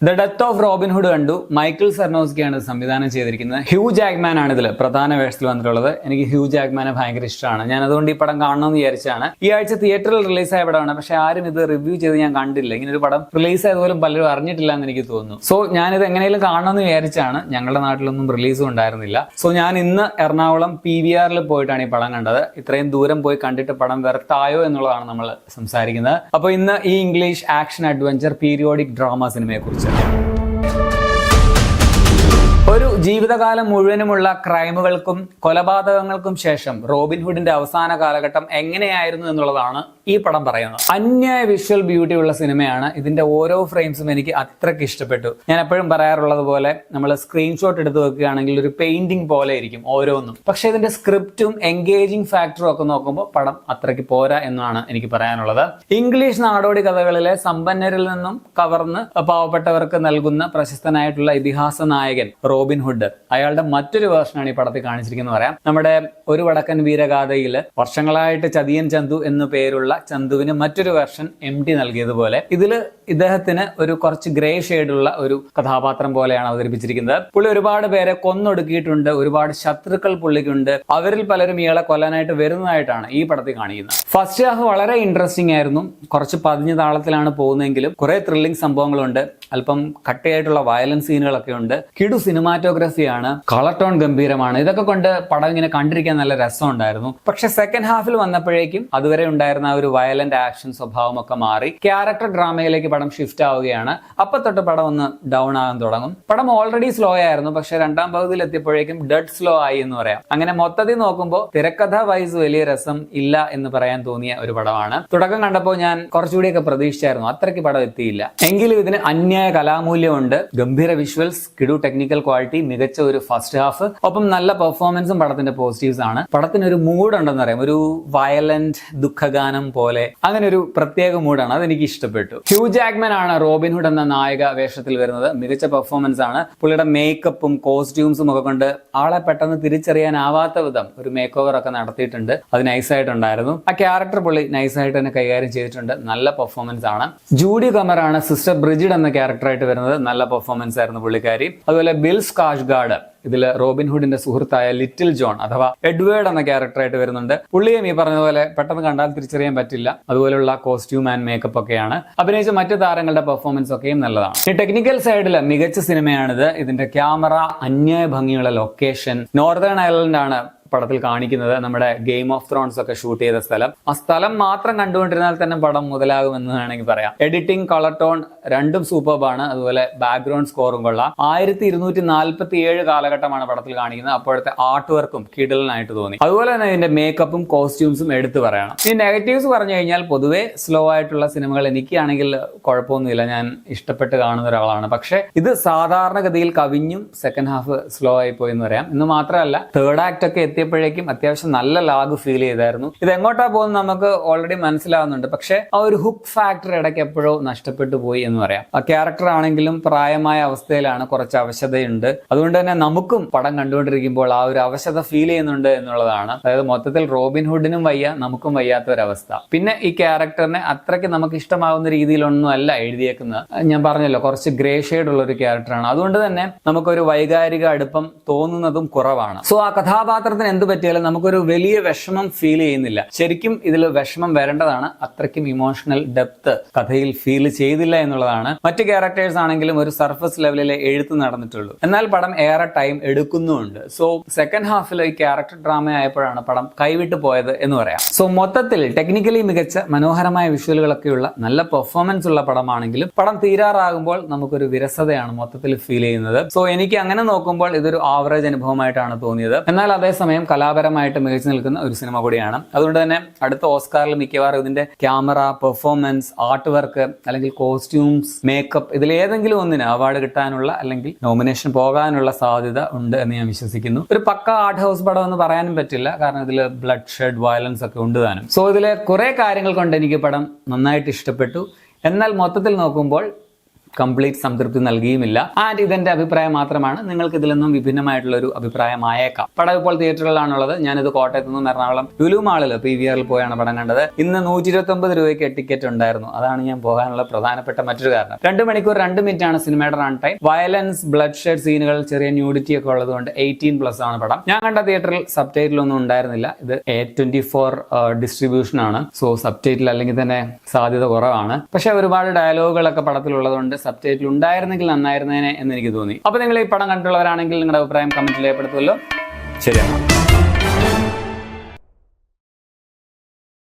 The death of Robin hood കണ്ടു. Michael സെർനോസ്കിയാണ് സംവിധാനം ചെയ്തിരിക്കുന്നത്. ഹ്യൂ ജാക്മാൻ ആണ് ഇതിൽ പ്രധാന വേഷത്തിൽ വന്നിട്ടുള്ളത്. എനിക്ക് ഹ്യൂ ജാക്മാനെ ഭയങ്കര ഇഷ്ടമാണ്. ഞാൻ അതുകൊണ്ട് ഈ പടം കാണണമെന്ന് വിചാരിച്ചാണ്. ഈ ആഴ്ച തിയേറ്ററിൽ റിലീസായ പടമാണ്, പക്ഷെ ആരും ഇത് റിവ്യൂ ചെയ്ത് ഞാൻ കണ്ടില്ല. ഇങ്ങനെ ഒരു പടം റിലീസ് ആയതുപോലും പലരും അറിഞ്ഞിട്ടില്ല എന്ന് എനിക്ക് തോന്നുന്നു. സോ ഞാനിത് എങ്ങനെയും കാണണമെന്ന് വിചാരിച്ചാണ്. ഞങ്ങളുടെ നാട്ടിലൊന്നും റിലീസും ഉണ്ടായിരുന്നില്ല. സോ ഞാൻ ഇന്ന് എറണാകുളം PVR പോയിട്ടാണ് ഈ പടം കണ്ടത്. ഇത്രയും ദൂരം പോയി കണ്ടിട്ട് പടം വെറുത്തായോ എന്നുള്ളതാണ് നമ്മൾ സംസാരിക്കുന്നത്. അപ്പോൾ ഇന്ന് ഈ English action adventure periodic drama സിനിമയെ കുറിച്ച്. ഒരു ജീവിതകാലം മുഴുവനുമുള്ള ക്രൈമുകൾക്കും കൊലപാതകങ്ങൾക്കും ശേഷം റോബിൻ ഹുഡിന്റെ അവസാന കാലഘട്ടം എങ്ങനെയായിരുന്നു എന്നുള്ളതാണ് ഈ പടം പറയുന്നത്. അന്യായ വിഷ്വൽ ബ്യൂട്ടി ഉള്ള സിനിമയാണ്. ഇതിന്റെ ഓരോ ഫ്രെയിംസും എനിക്ക് അത്രയ്ക്ക് ഇഷ്ടപ്പെട്ടു. ഞാൻ എപ്പോഴും പറയാറുള്ളത് പോലെ നമ്മൾ സ്ക്രീൻഷോട്ട് എടുത്ത് വെക്കുകയാണെങ്കിൽ ഒരു പെയിന്റിംഗ് പോലെ ഇരിക്കും ഓരോന്നും. പക്ഷെ ഇതിന്റെ സ്ക്രിപ്റ്റും എൻഗേജിംഗ് ഫാക്ടറും ഒക്കെ നോക്കുമ്പോൾ പടം അത്രയ്ക്ക് പോരാ എന്നാണ് എനിക്ക് പറയാനുള്ളത്. ഇംഗ്ലീഷ് നാടോടി കഥകളിലെ സമ്പന്നരിൽ നിന്നും കവർന്ന് പാവപ്പെട്ടവർക്ക് നൽകുന്ന പ്രശസ്തനായിട്ടുള്ള ഇതിഹാസ നായകൻ റോബിൻ ഹുഡ്, അയാളുടെ മറ്റൊരു വേർഷനാണ് ഈ പടത്തിൽ കാണിച്ചിരിക്കുന്നത് പറയാം. നമ്മുടെ ഒരു വടക്കൻ വീരഗാഥയിൽ വർഷങ്ങളായിട്ട് ചതിയൻ ചന്തു എന്നു പേരുള്ള ചന്തുവിന് മറ്റൊരു വേർഷൻ MT നൽകിയതുപോലെ ഇതില് ഇദ്ദേഹത്തിന് ഒരു കുറച്ച് ഗ്രേ ഷെയ്ഡുള്ള ഒരു കഥാപാത്രം പോലെയാണ് അവതരിപ്പിച്ചിരിക്കുന്നത്. പുള്ളി ഒരുപാട് പേരെ കൊന്നൊടുക്കിയിട്ടുണ്ട്, ഒരുപാട് ശത്രുക്കൾ പുള്ളിക്കുണ്ട്. അവരിൽ പലരും ഇയാളെ കൊല്ലാനായിട്ട് വരുന്നതായിട്ടാണ് ഈ പടത്തിൽ കാണിക്കുന്നത്. ഫസ്റ്റ് ഹാഫ് വളരെ ഇൻട്രസ്റ്റിംഗ് ആയിരുന്നു. കുറച്ച് പതിഞ്ഞ താളത്തിലാണ് പോകുന്നതെങ്കിലും കുറെ ത്രില്ലിംഗ് സംഭവങ്ങളുണ്ട്. അല്പം കട്ടയായിട്ടുള്ള വയലൻസ് സീനുകളൊക്കെ ഉണ്ട്. കിടു സിനിമാറ്റോഗ്രഫിയാണ്, കളർ ടോൺ ഗംഭീരമാണ്. ഇതൊക്കെ കൊണ്ട് പടം ഇങ്ങനെ കണ്ടിരിക്കാൻ നല്ല രസമുണ്ടായിരുന്നു. പക്ഷെ സെക്കൻഡ് ഹാഫിൽ വന്നപ്പോഴേക്കും അതുവരെ ഉണ്ടായിരുന്ന ഒരു വയലന്റ് ആക്ഷൻ സ്വഭാവം ഒക്കെ മാറി ക്യാരക്ടർ ഡ്രാമയിലേക്ക് പടം ഷിഫ്റ്റ് ആവുകയാണ്. അപ്പൊ തൊട്ട് പടം ഒന്ന് ഡൗൺ ആകാൻ തുടങ്ങും. പടം ഓൾറെഡി സ്ലോ ആയിരുന്നു, പക്ഷെ രണ്ടാം പകുതിയിൽ എത്തിയപ്പോഴേക്കും ഡെഡ് സ്ലോ ആയി എന്ന് പറയാം. അങ്ങനെ മൊത്തത്തിൽ നോക്കുമ്പോൾ തിരക്കഥ വൈസ് വലിയ രസം ഇല്ല എന്ന് പറയാൻ തോന്നിയ ഒരു പടമാണ്. തുടക്കം കണ്ടപ്പോൾ ഞാൻ കുറച്ചുകൂടിയൊക്കെ പ്രതീക്ഷിച്ചായിരുന്നു, അത്രയ്ക്ക് പടം എത്തിയില്ല. എങ്കിലും ഇതിന് അന്യായ കലാമൂല്യമുണ്ട്. ഗംഭീര വിഷ്വൽസ്, കിടു ടെക്നിക്കൽ ക്വാളിറ്റി, മികച്ച ഒരു ഫസ്റ്റ് ഹാഫ്, ഒപ്പം നല്ല പെർഫോമൻസും പടത്തിന്റെ പോസിറ്റീവ്സ് ആണ്. പടത്തിന് ഒരു മൂഡ് ഉണ്ടെന്ന് പറയാം, ഒരു വയലന്റ് ദുഃഖഗാനം പോലെ. അങ്ങനെ ഒരു പ്രത്യേക മൂഡാണ്, അതെനിക്ക് ഇഷ്ടപ്പെട്ടു. ഹ്യൂ ജാക്മാൻ ആണ് റോബിൻ ഹുഡ് എന്ന നായക വേഷത്തിൽ വരുന്നത്. മികച്ച പെർഫോമൻസ് ആണ്. പുള്ളിയുടെ മേക്കപ്പും കോസ്റ്റ്യൂംസും ഒക്കെ കൊണ്ട് ആളെ പെട്ടെന്ന് തിരിച്ചറിയാനാവാത്ത വിധം ഒരു മേക്ക് ഓവർ ഒക്കെ നടത്തിയിട്ടുണ്ട്. അത് നൈസായിട്ടുണ്ടായിരുന്നു. ആ ക്യാരക്ടർ പുള്ളി നൈസായിട്ട് തന്നെ കൈകാര്യം ചെയ്തിട്ടുണ്ട്. നല്ല പെർഫോമൻസ് ആണ്. ജൂഡി കമറാണ് സിസ്റ്റർ ബ്രിജിഡ് എന്ന ക്യാരക്ടറായിട്ട് വരുന്നത്. നല്ല പെർഫോമൻസ് ആയിരുന്നു പുള്ളിക്കാരി. അതുപോലെ ബിൽ സ്കാഷ്ഗാർഡ് ഇതിൽ റോബിൻ ഹുഡിന്റെ സുഹൃത്തായ ലിറ്റിൽ ജോൺ അഥവാ എഡ്വേർഡ് എന്ന ക്യാരക്ടറായിട്ട് വരുന്നുണ്ട്. പുള്ളിയും ഈ പറഞ്ഞതുപോലെ പെട്ടെന്ന് കണ്ടാൽ തിരിച്ചറിയാൻ പറ്റില്ല. അതുപോലുള്ള കോസ്റ്റ്യൂം ആൻഡ് മേക്കപ്പ് ഒക്കെയാണ്. അഭിനയിച്ച മറ്റു താരങ്ങളുടെ പെർഫോമൻസ് ഒക്കെയും നല്ലതാണ്. ഈ ടെക്നിക്കൽ സൈഡിൽ മികച്ച സിനിമയാണിത്. ഇതിന്റെ ക്യാമറ, അന്യായ ഭംഗിയുള്ള ലൊക്കേഷൻ, നോർത്തേൺ അയർലൻഡ് ആണ് പടത്തിൽ കാണിക്കുന്നത്. നമ്മുടെ ഗെയിം ഓഫ് ത്രോൺസ് ഒക്കെ ഷൂട്ട് ചെയ്ത സ്ഥലം. ആ സ്ഥലം മാത്രം കണ്ടുകൊണ്ടിരുന്നാൽ തന്നെ പടം മുതലാകുമെന്ന് വേണമെങ്കിൽ പറയാം. എഡിറ്റിംഗ്, കളർ ടോൺ രണ്ടും സൂപ്പർബാണ്. അതുപോലെ ബാക്ക്ഗ്രൗണ്ട് സ്കോറും കൊള്ളാം. 1247 കാലഘട്ടമാണ് പടത്തിൽ കാണിക്കുന്നത്. അപ്പോഴത്തെ ആർട്ട് വർക്കും കിടലനായിട്ട് തോന്നി. അതുപോലെ തന്നെ ഇതിന്റെ മേക്കപ്പും കോസ്റ്റ്യൂംസും എടുത്തു പറയണം. ഈ നെഗറ്റീവ്സ് പറഞ്ഞു കഴിഞ്ഞാൽ പൊതുവെ സ്ലോ ആയിട്ടുള്ള സിനിമകൾ എനിക്കാണെങ്കിൽ കുഴപ്പമൊന്നുമില്ല, ഞാൻ ഇഷ്ടപ്പെട്ട് കാണുന്ന ഒരാളാണ്. പക്ഷെ ഇത് സാധാരണഗതിയിൽ കവിഞ്ഞും സെക്കൻഡ് ഹാഫ് സ്ലോ ആയി പോയി എന്ന് പറയാം. എന്ന് മാത്രമല്ല തേർഡ് ആക്ട് ഒക്കെ എത്തിയപ്പോഴേക്കും അത്യാവശ്യം നല്ല ലാഗ് ഫീൽ ചെയ്തായിരുന്നു. ഇത് എങ്ങോട്ടാ പോകുന്നത് നമുക്ക് ഓൾറെഡി മനസ്സിലാവുന്നുണ്ട്. പക്ഷെ ആ ഒരു ഹുക്ക് ഫാക്ടർ ഇടയ്ക്ക് എപ്പോഴോ നഷ്ടപ്പെട്ടു പോയി എന്ന് പറയാം. ആ ക്യാരക്ടർ ആണെങ്കിലും പ്രായമായ അവസ്ഥയിലാണ്, കുറച്ച് അവശതയുണ്ട്. അതുകൊണ്ട് തന്നെ നമുക്കും പടം കണ്ടുകൊണ്ടിരിക്കുമ്പോൾ ആ ഒരു അവശത ഫീൽ ചെയ്യുന്നുണ്ട് എന്നുള്ളതാണ്. അതായത് മൊത്തത്തിൽ റോബിൻ ഹുഡിനും വയ്യ, നമുക്കും വയ്യാത്ത ഒരവസ്ഥ. പിന്നെ ഈ ക്യാരക്ടറിനെ അത്രയ്ക്ക് നമുക്ക് ഇഷ്ടമാവുന്ന രീതിയിലൊന്നും അല്ല എഴുതിയേക്കുന്നത്. ഞാൻ പറഞ്ഞല്ലോ, കുറച്ച് ഗ്രേ ഷെയ്ഡ് ഉള്ള ഒരു ക്യാരക്ടറാണ്. അതുകൊണ്ട് തന്നെ നമുക്കൊരു വൈകാരിക അടുപ്പം തോന്നുന്നതും കുറവാണ്. സോ ആ കഥാപാത്രത്തിന് എന്ത് പറ്റിയാലും നമുക്കൊരു വലിയ വിഷമം ഫീൽ ചെയ്യുന്നില്ല. ശരിക്കും ഇതിൽ വിഷമം വരേണ്ടതാണ്. അത്രയ്ക്കും ഇമോഷണൽ ഡെപ്ത് കഥയിൽ ഫീൽ ചെയ്തില്ല എന്നുള്ളതാണ്. മറ്റ് ക്യാരക്ടേഴ്സ് ആണെങ്കിലും ഒരു സർഫസ് ലെവലിലെ എഴുത്ത് നടന്നിട്ടുള്ളൂ. എന്നാൽ പടം ഏറെ ടൈം എടുക്കുന്നുമുണ്ട്. സോ സെക്കൻഡ് ഹാഫിൽ ഈ ക്യാരക്ടർ ഡ്രാമ ആയപ്പോഴാണ് പടം കൈവിട്ടു പോയത് എന്ന് പറയാം. സോ മൊത്തത്തിൽ ടെക്നിക്കലി മികച്ച മനോഹരമായ വിഷ്വലുകളൊക്കെയുള്ള നല്ല പെർഫോമൻസ് ഉള്ള പടമാണെങ്കിലും പടം തീരാറാകുമ്പോൾ നമുക്കൊരു വിരസതയാണ് മൊത്തത്തിൽ ഫീൽ ചെയ്യുന്നത്. സോ എനിക്ക് അങ്ങനെ നോക്കുമ്പോൾ ഇതൊരു ആവറേജ് അനുഭവമായിട്ടാണ് തോന്നിയത്. എന്നാൽ അതേസമയം കലാപരമായിട്ട് മികച്ചു നിൽക്കുന്ന ഒരു സിനിമ കൂടിയാണ്. അതുകൊണ്ട് തന്നെ അടുത്ത ഓസ്കാറിൽ മിക്കവാറും ഇതിന്റെ ക്യാമറ, പെർഫോമൻസ്, ആർട്ട് വർക്ക് അല്ലെങ്കിൽ കോസ്റ്റ്യൂംസ്, മേക്കപ്പ് ഇതിലേതെങ്കിലും ഒന്നിന് അവാർഡ് കിട്ടാനുള്ള അല്ലെങ്കിൽ നോമിനേഷൻ പോകാനുള്ള സാധ്യത ഉണ്ട് എന്ന് ഞാൻ വിശ്വസിക്കുന്നു. ഒരു പക്ക ആർട്ട് ഹൗസ് പടം എന്ന് പറയാനും പറ്റില്ല, കാരണം ഇതിൽ ബ്ലഡ് ഷെഡ്, വയലൻസ് ഒക്കെ ഉണ്ട് താനും. സോ ഇതിലെ കുറെ കാര്യങ്ങൾ കൊണ്ട് എനിക്ക് പടം നന്നായിട്ട് ഇഷ്ടപ്പെട്ടു. എന്നാൽ മൊത്തത്തിൽ നോക്കുമ്പോൾ കംപ്ലീറ്റ് സംതൃപ്തി നൽകിയുമില്ല. ആൻഡ് ഇതെന്റെ അഭിപ്രായം മാത്രമാണ്. നിങ്ങൾക്ക് ഇതിൽ നിന്നും വിഭിന്നമായിട്ടുള്ള ഒരു അഭിപ്രായമായേക്കാം. പടം ഇപ്പോൾ തിയേറ്ററുകളിലാണുള്ളത്. ഞാനിത് കോട്ടയത്ത് നിന്നും എറണാകുളം ലുലു മാളിൽ PVR പോയാണ് പടം കണ്ടത്. ഇന്ന് 129 രൂപയ്ക്ക് ടിക്കറ്റ് ഉണ്ടായിരുന്നു. അതാണ് ഞാൻ പോകാനുള്ള പ്രധാനപ്പെട്ട മറ്റൊരു കാരണം. 2 മണിക്കൂർ 2 മിനിറ്റ് ആണ് സിനിമയുടെ run time. Violence, blood shed സീനുകൾ, ചെറിയ ന്യൂഡിറ്റി ഒക്കെ ഉള്ളതുകൊണ്ട് 18+ ആണ് പടം. ഞാൻ കണ്ട തിയേറ്ററിൽ സബ് ടൈറ്റിൽ ഒന്നും ഉണ്ടായിരുന്നില്ല. ഇത് A24 ഡിസ്ട്രിബ്യൂഷൻ ആണ്. സോ സബ് ടൈറ്റിൽ അല്ലെങ്കിൽ തന്നെ സാധ്യത കുറവാണ്. പക്ഷെ ഒരുപാട് ഡയലോഗുകളൊക്കെ പടത്തിലുള്ളതുകൊണ്ട് സബ് ടൈറ്റിൽ ഉണ്ടായിരുന്നെങ്കിൽ നന്നായിരുന്നേനെ എന്ന് എനിക്ക് തോന്നി. അപ്പൊ നിങ്ങൾ ഈ പടം കണ്ടിട്ടുള്ളവരാണെങ്കിൽ നിങ്ങളുടെ അഭിപ്രായം കമന്റിൽ രേഖപ്പെടുത്തുമല്ലോ. ശരിയാണ്.